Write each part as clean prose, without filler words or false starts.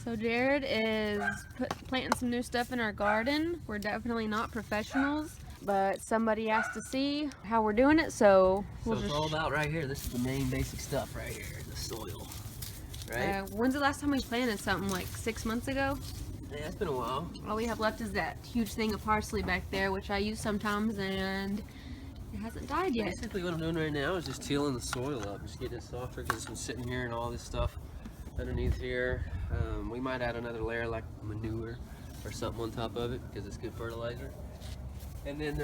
So Jared is planting some new stuff in our garden. We're definitely not professionals, but somebody asked to see how we're doing it, so we'll it's all about right here. This is the main basic stuff right here, the soil. Right? When's the last time we planted something? Like 6 months ago? Yeah, it's been a while. All we have left is that huge thing of parsley back there, which I use sometimes, and it hasn't died yet. Basically what I'm doing right now is just tilling the soil up, just getting it softer because it's been sitting here and all this stuff underneath here. We might add another layer like manure or something on top of it because it's good fertilizer. And then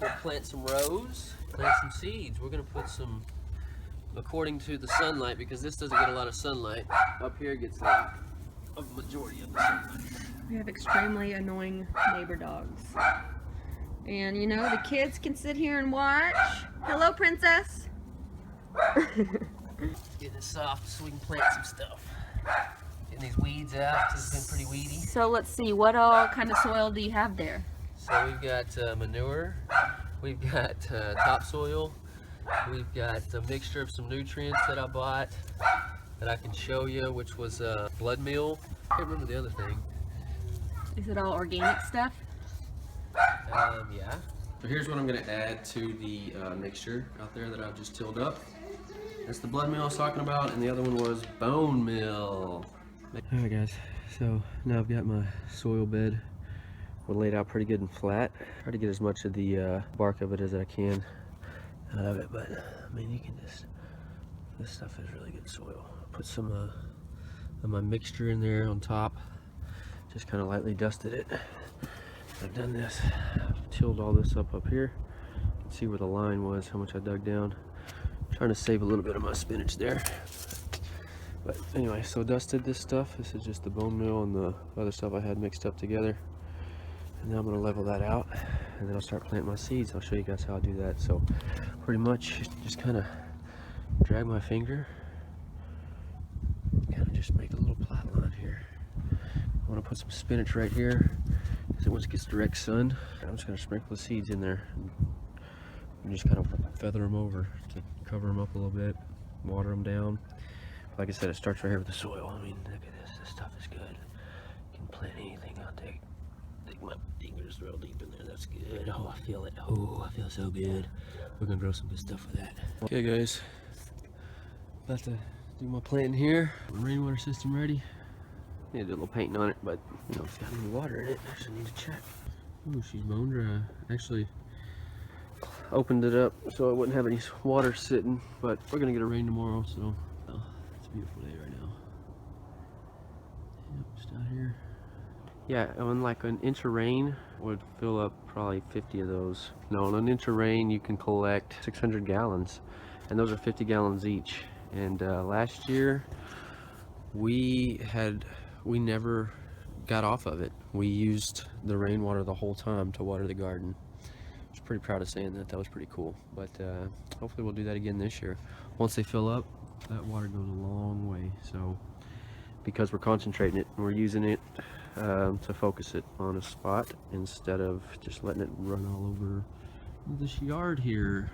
we'll plant some rows, plant some seeds. We're going to put some, according to the sunlight, because this doesn't get a lot of sunlight. Up here gets like a majority of the sunlight. We have extremely annoying neighbor dogs. And you know, the kids can sit here and watch. Hello, princess. Getting it soft so we can plant some stuff. Getting these weeds out because it's been pretty weedy. So let's see, what all kind of soil do you have there? So we've got manure, we've got topsoil, we've got a mixture of some nutrients that I bought that I can show you, which was blood meal. I can't remember the other thing. Is it all organic stuff? Yeah. So here's what I'm going to add to the mixture out there that I've just tilled up. That's the blood meal I was talking about, and the other one was bone meal. Alright guys, so now I've got my soil bed laid out pretty good and flat. Try to get as much of the bark of it as I can out of it, but I mean, you can just, this stuff is really good soil. Put some of my mixture in there on top, just kind of lightly dusted it. I've done this, I've tilled all this up here. You can see where the line was, how much I dug down. I'm trying to save a little bit of my spinach there. But anyway, so dusted this stuff. This is just the bone meal and the other stuff I had mixed up together. And now I'm gonna level that out, and then I'll start planting my seeds. I'll show you guys how I do that. So pretty much just kind of drag my finger, kind of just make a little plot line here. I want to put some spinach right here because once it gets direct sun, I'm just gonna sprinkle the seeds in there and just kind of feather them over to cover them up a little bit, water them down. Like I said, it starts right here with the soil. I mean, look at this. This stuff is good. You can plant anything out there. Dig my fingers real deep in there. That's good. Oh, I feel it. Oh, I feel so good. We're gonna grow some good stuff with that. Okay, guys. About to do my planting here. My rainwater system ready. Need to do a little painting on it, but you know, it's got any water in it. I actually need to check. Ooh, she's bone dry. Actually opened it up so I wouldn't have any water sitting, but we're gonna get a rain tomorrow, so oh, it's a beautiful day right now. Yep, just out here. Yeah, and like an inch of rain would fill up probably 50 of those. No, on an inch of rain you can collect 600 gallons, and those are 50 gallons each. And last year we never got off of it. We used the rainwater the whole time to water the garden. I was pretty proud of saying that. That was pretty cool. But hopefully we'll do that again this year. Once they fill up, that water goes a long way. So because we're concentrating it and we're using it to focus it on a spot instead of just letting it run all over this yard here.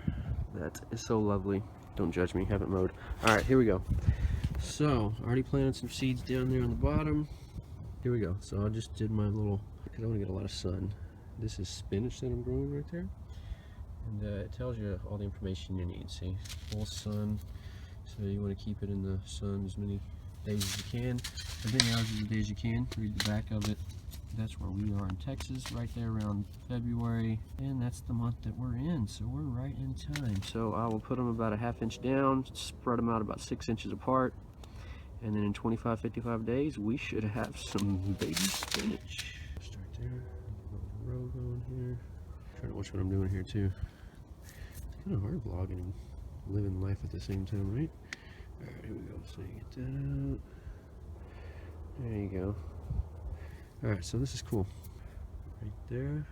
That is so lovely. Don't judge me, haven't mowed. All right, here we go. So already planted some seeds down there on the bottom. Here we go. So I just did my little, because I want to get a lot of sun. This is spinach that I'm growing right there, and it tells you all the information you need. See, full sun, so you want to keep it in the sun as many days as you can, as many hours as the days you can. Read the back of it. That's where we are in Texas, right there around February, and that's the month that we're in, so we're right in time. So I will put them about a ½ inch down, spread them out about 6 inches apart, and then in 25-55 days we should have some baby spinach. Start there, row going here. Trying to watch what I'm doing here too. It's kind of hard vlogging and living life at the same time, right? Alright, here we go. So you get that out. There you go. Alright, so this is cool. Right there. And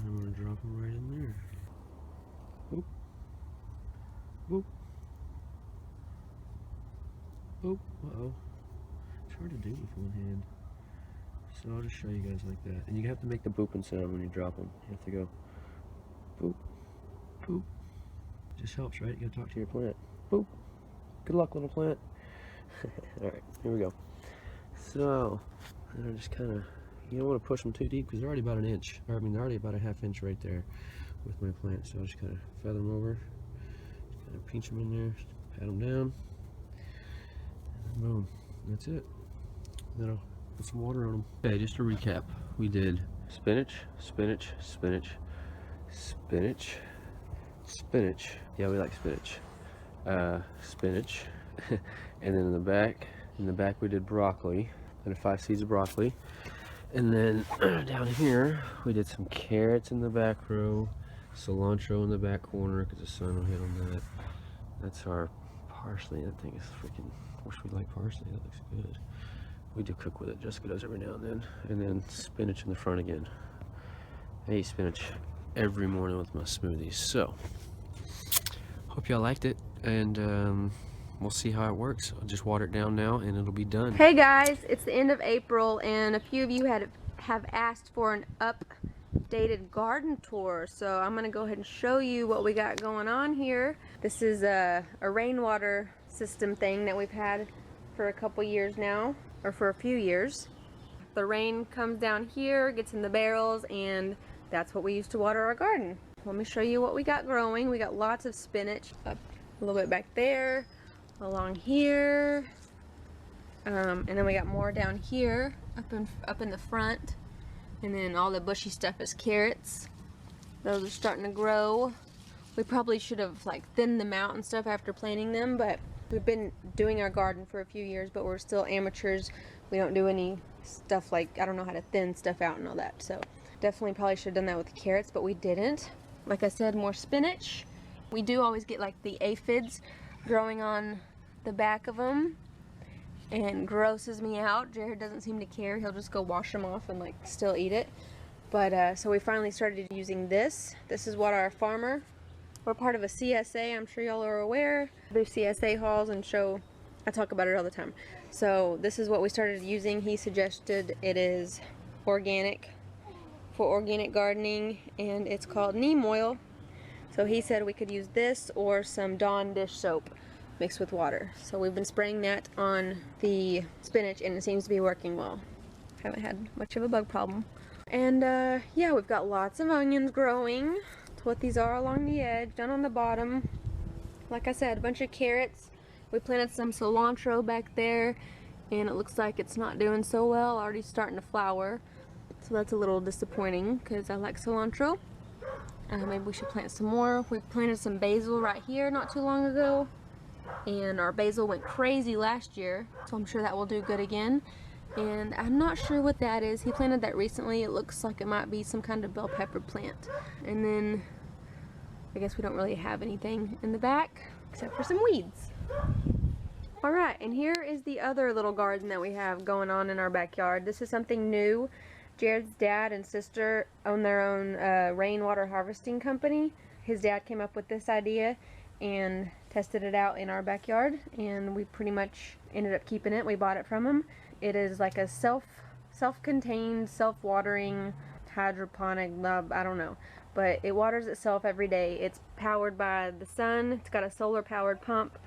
I'm going to drop them right in there. Boop. Boop. Boop. Uh-oh. It's hard to do with one hand. So I'll just show you guys like that. And you have to make the booping sound when you drop them. You have to go boop, boop. Just helps, right? You gotta talk to your plant. Boop. Good luck, little plant. Alright, here we go. So, and I just kind of, you don't want to push them too deep because they're already about an inch. Or, I mean, they're already about a ½ inch right there with my plant. So I just kind of feather them over, kind of pinch them in there, pat them down, and boom, that's it. Then I'll put some water on them. Okay, just to recap, we did spinach, spinach, spinach, spinach, spinach. Yeah, we like spinach. Spinach, and then in the back we did broccoli, and 5 seeds of broccoli, and then down here we did some carrots in the back row, cilantro in the back corner because the sun will hit on that. That's our parsley. That thing is freaking, wish we liked parsley. That looks good. We do cook with it. Jessica does every now and then spinach in the front again. I eat spinach every morning with my smoothies. So hope y'all liked it, and we'll see how it works. I'll just water it down now and it'll be done. Hey guys, it's the end of April and a few of you have asked for an updated garden tour, so I'm gonna go ahead and show you what we got going on here. This is a rainwater system thing that we've had for a couple years now, or for a few years. The rain comes down here, gets in the barrels, and that's what we use to water our garden. Let me show you what we got growing. We got lots of spinach up a little bit back there, along here, and then we got more down here up in the front, and then all the bushy stuff is carrots. Those are starting to grow. We probably should have like thinned them out and stuff after planting them, but we've been doing our garden for a few years, but we're still amateurs. We don't do any stuff like, I don't know how to thin stuff out and all that, so definitely probably should have done that with the carrots, but we didn't. Like I said, more spinach. We do always get like the aphids growing on the back of them and grosses me out. Jared doesn't seem to care. He'll just go wash them off and like still eat it. But so we finally started using this. This is what our farmer, we're part of a CSA, I'm sure y'all are aware. Do CSA hauls and show, I talk about it all the time. So this is what we started using. He suggested it is organic, for organic gardening, and it's called neem oil. So he said we could use this or some Dawn dish soap mixed with water. So we've been spraying that on the spinach and it seems to be working well. Haven't had much of a bug problem. And yeah, we've got lots of onions growing. That's what these are along the edge, down on the bottom. Like I said, a bunch of carrots. We planted some cilantro back there and it looks like it's not doing so well, already starting to flower. So that's a little disappointing because I like cilantro. Maybe we should plant some more. We planted some basil right here not too long ago, and our basil went crazy last year, so I'm sure that will do good again. And I'm not sure what that is. He planted that recently. It looks like it might be some kind of bell pepper plant. And then I guess we don't really have anything in the back except for some weeds. Alright, and here is the other little garden that we have going on in our backyard. This is something new. Jared's dad and sister own their own rainwater harvesting company. His dad came up with this idea and tested it out in our backyard, and we pretty much ended up keeping it. We bought it from him. It is like a self-contained, self-watering hydroponic, I don't know, but it waters itself every day. It's powered by the sun. It's got a solar powered pump,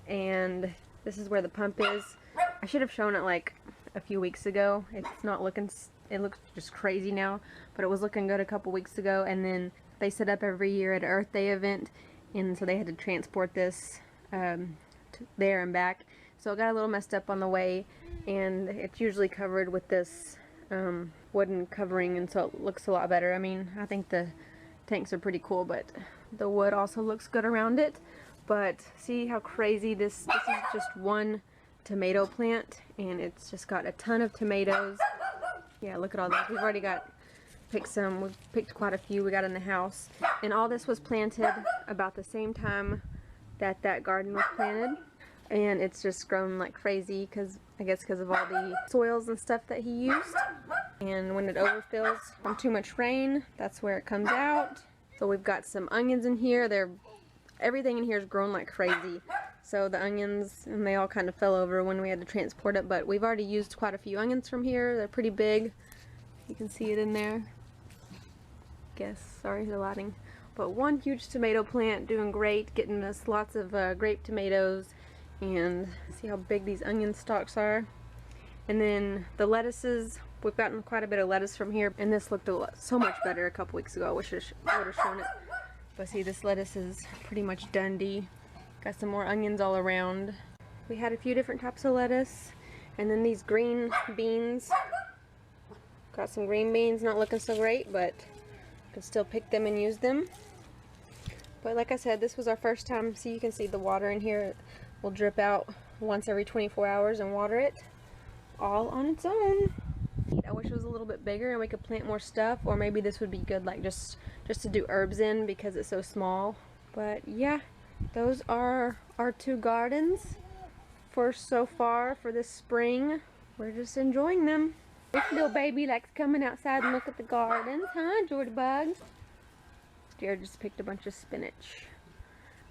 and this is where the pump is. I should have shown it like a few weeks ago. It's not looking, it looks just crazy now, but it was looking good a couple weeks ago. And then they set up every year at Earth Day event, and so they had to transport this there and back. So it got a little messed up on the way, and it's usually covered with this wooden covering, and so it looks a lot better. I mean, I think the tanks are pretty cool, but the wood also looks good around it. But see how crazy this is. Just one tomato plant, and it's just got a ton of tomatoes. Yeah, look at all that. We've already picked some. We've picked quite a few we got in the house, and all this was planted about the same time that that garden was planted, and it's just grown like crazy because I guess because of all the soils and stuff that he used. And when it overfills from too much rain, that's where it comes out. So we've got some onions in here. Everything in here is grown like crazy. So the onions, and they all kind of fell over when we had to transport it, but we've already used quite a few onions from here. They're pretty big. You can see it in there. Sorry for the lighting. But one huge tomato plant doing great, getting us lots of grape tomatoes, and see how big these onion stalks are. And then the lettuces, we've gotten quite a bit of lettuce from here, and this looked so much better a couple weeks ago. I wish I would have shown it. But see, this lettuce is pretty much Dundee. Got some more onions all around. We had a few different types of lettuce. And then these green beans. Got some green beans, not looking so great, but can still pick them and use them. But like I said, this was our first time. See, you can see the water in here. We'll drip out once every 24 hours and water it all on its own. I wish it was a little bit bigger and we could plant more stuff, or maybe this would be good like just to do herbs in because it's so small. But yeah, those are our 2 gardens for so far for this spring. We're just enjoying them. This little baby likes coming outside and look at the gardens, huh, Jordy Bug? Jared just picked a bunch of spinach.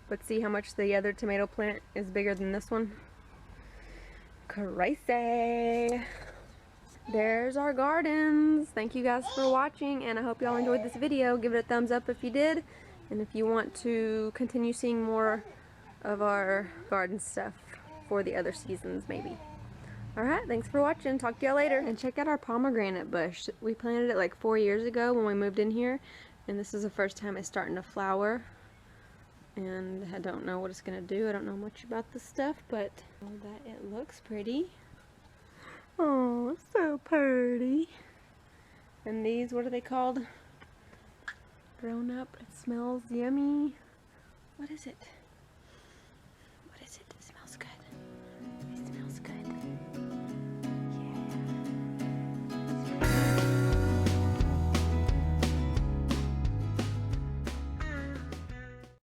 But see how much the other tomato plant is bigger than this one? Crazy! There's our gardens. Thank you guys for watching, and I hope y'all enjoyed this video. Give it a thumbs up if you did, and if you want to continue seeing more of our garden stuff for the other seasons maybe. Alright, thanks for watching. Talk to y'all later. And check out our pomegranate bush. We planted it like 4 years ago when we moved in here, and this is the first time it's starting to flower. And I don't know what it's gonna do. I don't know much about this stuff, but that it looks pretty. Oh, so pretty. And these, what are they called? Grown up. It smells yummy. What is it?